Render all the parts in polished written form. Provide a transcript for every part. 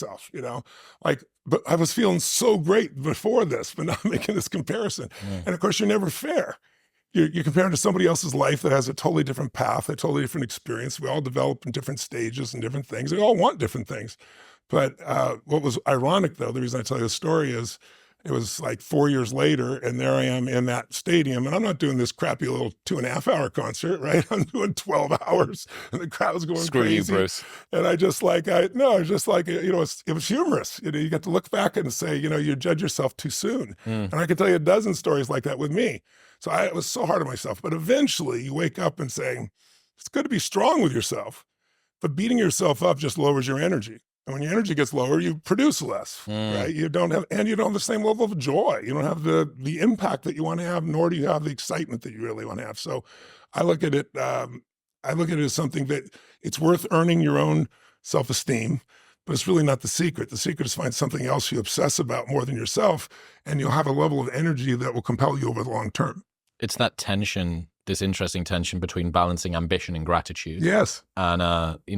myself, like, but I was feeling so great before this, but now I'm making this comparison. Mm. And of course, you're never fair. You're comparing to somebody else's life that has a totally different path, a totally different experience. We all develop in different stages and different things. We all want different things. But what was ironic, though, the reason I tell you the story is it was like 4 years later, and there I am in that stadium, and I'm not doing this crappy little 2.5 hour concert, right? I'm doing 12 hours, and the crowd's going Screw crazy. you, Bruce. And I just like, it was just like, it was humorous. You get to look back and say, you judge yourself too soon. Mm. And I could tell you a dozen stories like that with me. So I was so hard on myself. But eventually you wake up and say, it's good to be strong with yourself, but beating yourself up just lowers your energy. And when your energy gets lower, you produce less, right? You don't have the same level of joy. You don't have the impact that you want to have, nor do you have the excitement that you really want to have. So I look at it, as something that it's worth earning your own self-esteem, but it's really not the secret. The secret is find something else you obsess about more than yourself, and you'll have a level of energy that will compel you over the long term. It's that tension, this interesting tension between balancing ambition and gratitude. Yes. And,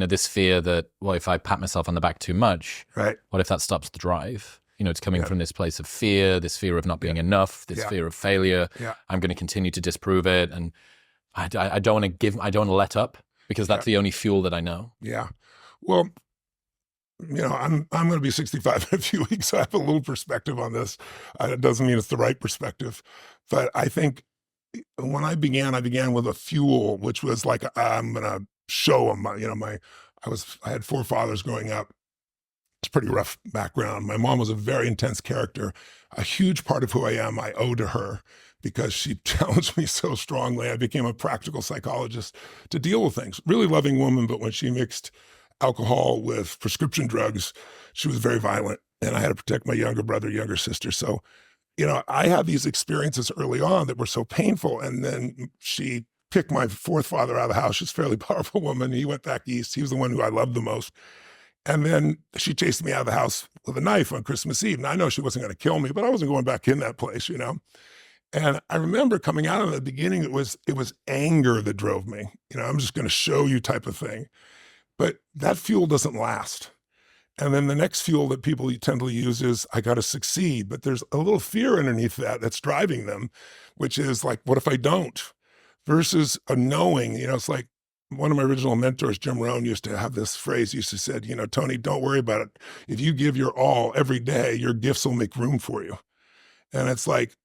this fear that, well, if I pat myself on the back too much, right, what if that stops the drive? It's coming from this place of fear, this fear of not being enough, this fear of failure. Yeah. I'm going to continue to disprove it. And I don't want to let up, because that's the only fuel that I know. Yeah. Well, I'm going to be 65 in a few weeks, so I have a little perspective on this. It doesn't mean it's the right perspective, but I think when I began with a fuel, which was like, I'm going to show them, I had 4 fathers growing up. It's a pretty rough background. My mom was a very intense character. A huge part of who I am, I owe to her, because she challenged me so strongly. I became a practical psychologist to deal with things. Really loving woman, but when she mixed alcohol with prescription drugs, she was very violent, and I had to protect my younger brother, younger sister. So, I had these experiences early on that were so painful, and then she picked my 4th father out of the house. She's a fairly powerful woman. He went back east. He was the one who I loved the most. And then she chased me out of the house with a knife on Christmas Eve. And I know she wasn't going to kill me, but I wasn't going back in that place, And I remember coming out of the beginning, it was anger that drove me. I'm just going to show you type of thing. But that fuel doesn't last. And then the next fuel that people tend to use is, I got to succeed. But there's a little fear underneath that's driving them, which is like, what if I don't? Versus a knowing, it's like one of my original mentors, Jim Rohn, used to have this phrase. He used to said, Tony, don't worry about it. If you give your all every day, your gifts will make room for you. And it's like,